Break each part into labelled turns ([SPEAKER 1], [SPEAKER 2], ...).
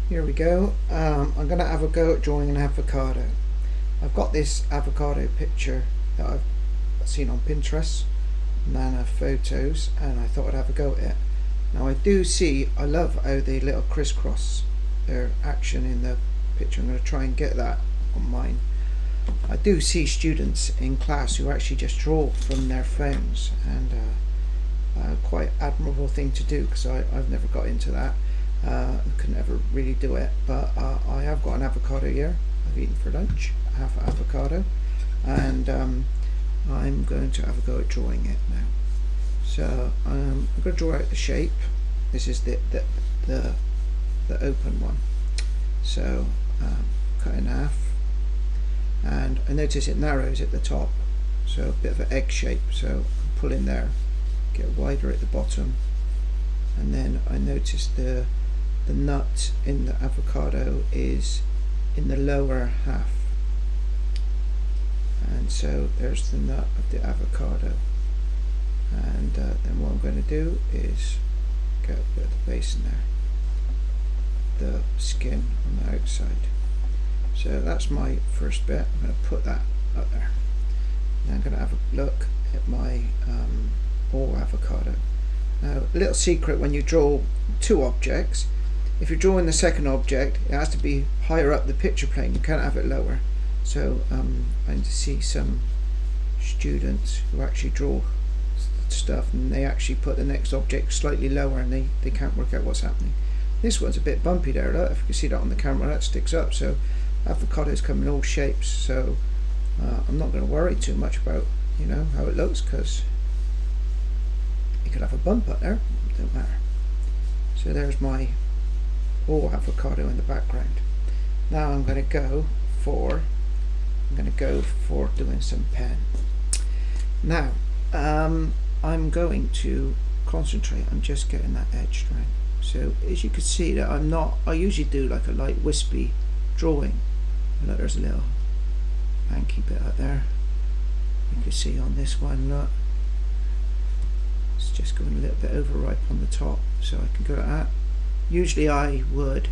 [SPEAKER 1] Here we go. I'm going to have a go at drawing an avocado. I've got this avocado picture that I've seen on Pinterest, Nana Photos, and I thought I'd have a go at it. Now I love how the little crisscross their action in the picture. I'm going to try and get that on mine. I do see students in class who actually just draw from their phones, and quite admirable thing to do, because I've never got into that. Could never really do it, but I have got an avocado here. I've eaten for lunch, half an avocado, and I'm going to have a go at drawing it now. So I'm going to draw out the shape. This is the open one. So cut in half, and I notice it narrows at the top, so a bit of an egg shape. So pull in there, get wider at the bottom, and then I notice the nut in the avocado is in the lower half, and so there's the nut of the avocado. And then what I'm going to do is get a bit of the base in there, the skin on the outside. So that's my first bit. I'm going to put that up there. Now I'm going to have a look at my all avocado. Now, a little secret: when you draw two objects, if you're drawing the second object, it has to be higher up the picture plane. You can't have it lower. So I see some students who actually draw stuff, and they actually put the next object slightly lower, and they can't work out what's happening. This one's a bit bumpy there. Look, if you can see that on the camera, that sticks up. So avocados come in all shapes. So I'm not going to worry too much about how it looks, because you could have a bump up there. Don't matter. So there's my raw avocado in the background. Now I'm going to go for doing some pen. Now I'm going to concentrate on just getting that edge round. So as you can see, that I usually do like a light wispy drawing. Look, there's a little hanky bit up there. You can see on this one, look, it's just going a little bit overripe on the top, so I can go like that. Usually I would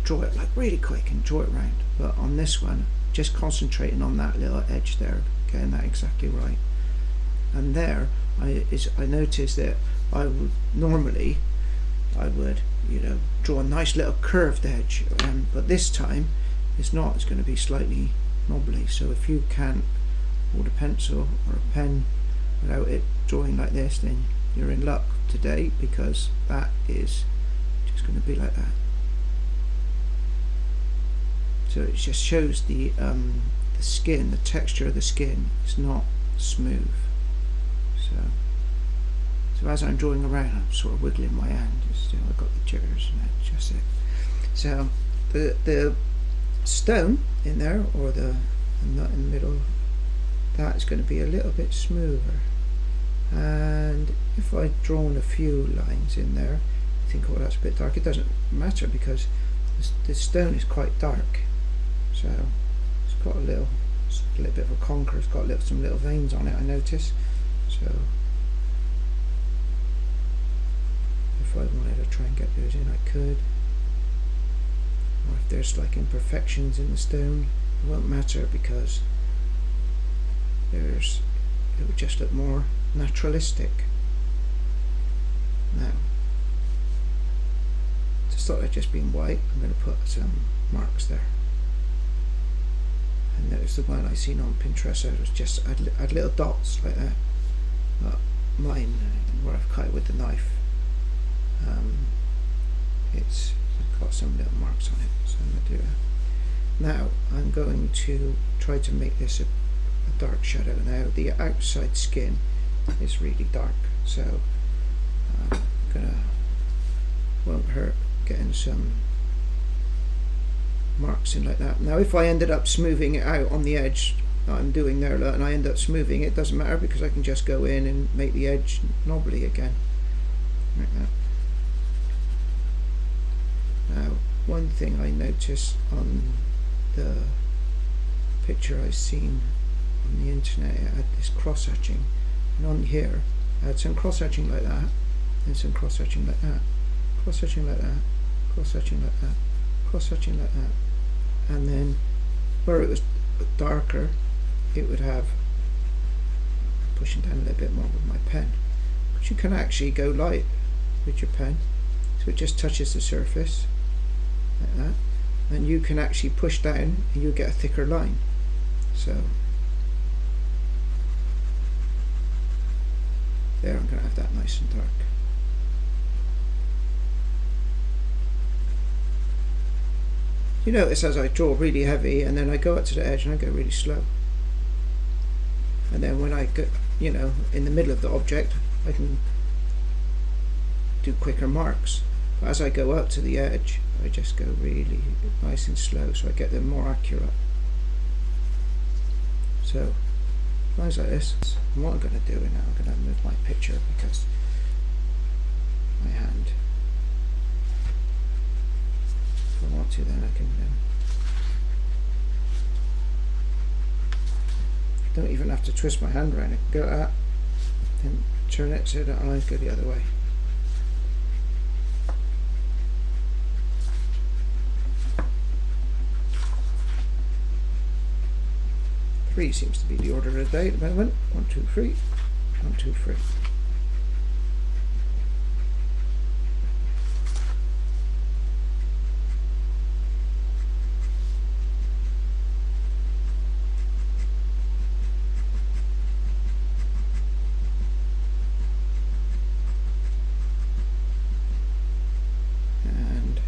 [SPEAKER 1] draw it like really quick and draw it round, but on this one, just concentrating on that little edge there, getting that exactly right. And there I noticed that I would draw a nice little curved edge, but this time it's not. It's going to be slightly knobbly. So if you can't hold a pencil or a pen without it drawing like this, then you're in luck today, because that is just going to be like that. So it just shows the skin, the texture of the skin is not smooth. So as I'm drawing around, I'm sort of wiggling my hand. Still, I've got the jitters, and that's just it. So the stone in there, or the nut in the middle, that's going to be a little bit smoother. And if I'd drawn a few lines in there, I think, oh, that's a bit dark. It doesn't matter, because the stone is quite dark. So it's got a little bit of a conker. It's got some little veins on it, I notice. So if I wanted to try and get those in, I could. Or if there's like imperfections in the stone, it won't matter, because it would just look more naturalistic. Now, to start with just being white, I'm going to put some marks there. And notice the one I seen on Pinterest, it was just add little dots like that. But mine, where I've cut it with the knife, it's got some little marks on it. So I'm going to do that. Now I'm going to try to make this a dark shadow. Now the outside skin is really dark, so won't hurt getting some marks in like that. Now if I ended up smoothing it out on the edge that I'm doing there, and I end up smoothing it, doesn't matter, because I can just go in and make the edge knobbly again, like that. Now, one thing I noticed on the picture I've seen on the internet, it had this cross hatching, and on here I had some cross hatching like that, and some cross hatching like that, cross hatching like that, cross hatching like that, cross-hatching like that, and then where it was darker, it would have pushing down a little bit more with my pen. But you can actually go light with your pen, so it just touches the surface like that, and you can actually push down and you'll get a thicker line. So there, I'm going to have that nice and dark. You notice as I draw really heavy and then I go up to the edge and I go really slow, and then when I go, you know, in the middle of the object, I can do quicker marks. But as I go up to the edge, I just go really nice and slow, so I get them more accurate. So lines like this. And what I'm going to do now, I'm going to move my picture because my hand, if I want to, then I can don't even have to twist my hand around. I can go like that, then turn it so that the lines go the other way. Three seems to be the order of the day at the moment. 1, 2, 3, 1, 2, 3. And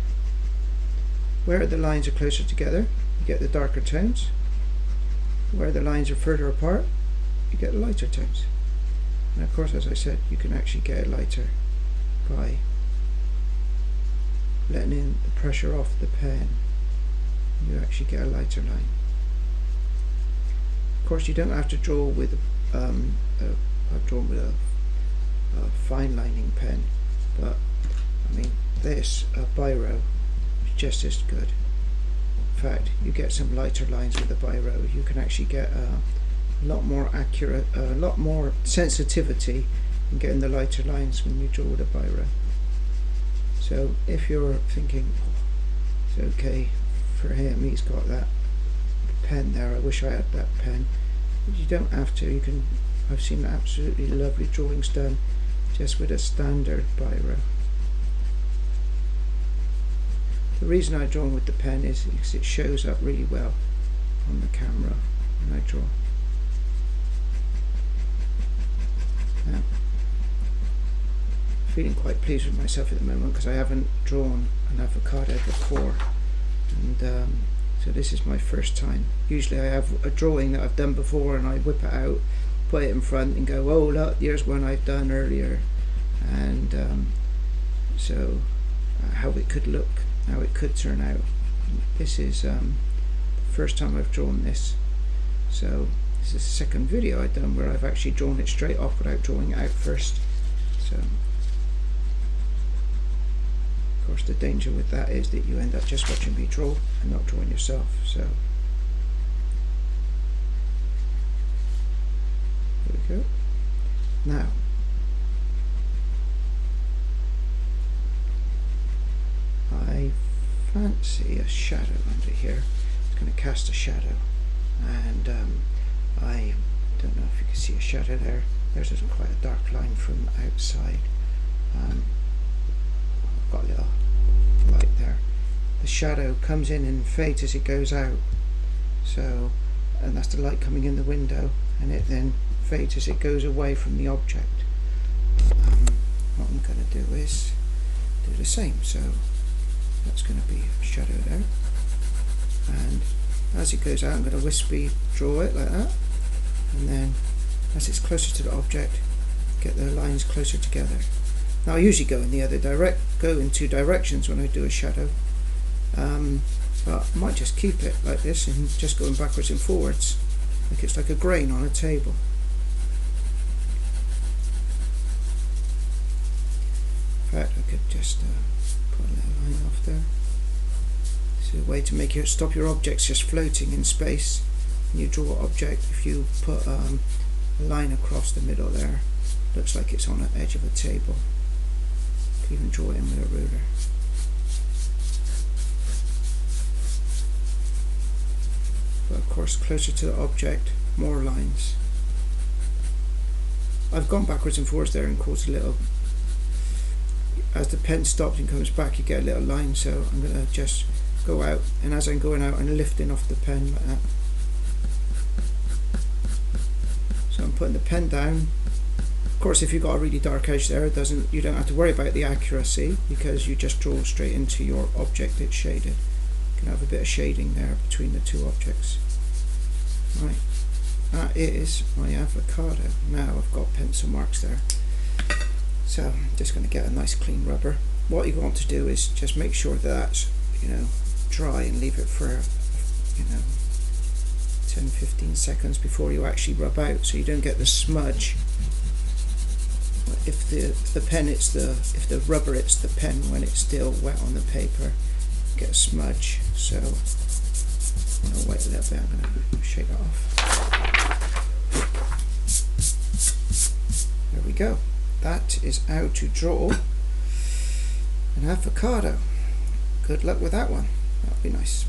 [SPEAKER 1] where the lines are closer together, you get the darker tones. Where the lines are further apart, you get lighter tones. And of course, as I said, you can actually get it lighter by letting in the pressure off the pen. You actually get a lighter line. Of course, you don't have to draw with I've drawn with a fine lining pen, but I mean this biro is just as good. In fact, you get some lighter lines with a biro. You can actually get a lot more accurate, a lot more sensitivity in getting the lighter lines when you draw with a biro. So if you're thinking, oh, it's okay for him, he's got that pen there, I wish I had that pen, but you don't have to. You can. I've seen absolutely lovely drawings done just with a standard biro. The reason I draw with the pen is because it shows up really well on the camera when I draw. Now, feeling quite pleased with myself at the moment because I haven't drawn an avocado before, and so this is my first time. Usually I have a drawing that I've done before and I whip it out, put it in front and go, oh look, here's one I've done earlier, and so how it could look, how it could turn out. This is the first time I've drawn this, so this is the second video I've done where I've actually drawn it straight off without drawing it out first. So of course the danger with that is that you end up just watching me draw and not drawing yourself. So there we go. Now I fancy a shadow under here. It's going to cast a shadow, and I don't know if you can see a shadow there. There's quite a dark line from outside. I've got a little light there. The shadow comes in and fades as it goes out. So, and that's the light coming in the window, and it then fades as it goes away from the object. What I'm going to do is do the same. So that's going to be a shadow there, and as it goes out I'm going to wispy draw it like that, and then as it's closer to the object, get the lines closer together. Now I usually go in the other go in two directions when I do a shadow, but I might just keep it like this and just going backwards and forwards, like it's like a grain on a table. In fact, I could just put a little line off there. This is a way to make it stop your objects just floating in space. When you draw an object, if you put a line across the middle there, looks like it's on the edge of a table. You can even draw it in with a ruler. course, closer to the object, more lines. I've gone backwards and forwards there and caused a little, as the pen stops and comes back, you get a little line, so I'm going to just go out, and as I'm going out, I'm lifting off the pen like that. So I'm putting the pen down. Of course, if you've got a really dark edge there, you don't have to worry about the accuracy, because you just draw straight into your object that's shaded. You can have a bit of shading there between the two objects. Right, that is my avocado. Now I've got pencil marks there. So I'm just going to get a nice clean rubber. What you want to do is just make sure that that's, dry, and leave it for 10-15 seconds before you actually rub out, so you don't get the smudge. If the pen if the rubber hits the pen when it's still wet on the paper, you get a smudge. So I'm going to wait a little bit. I'm going to shake that off. There we go. That is how to draw an avocado. Good luck with that one. That'll be nice.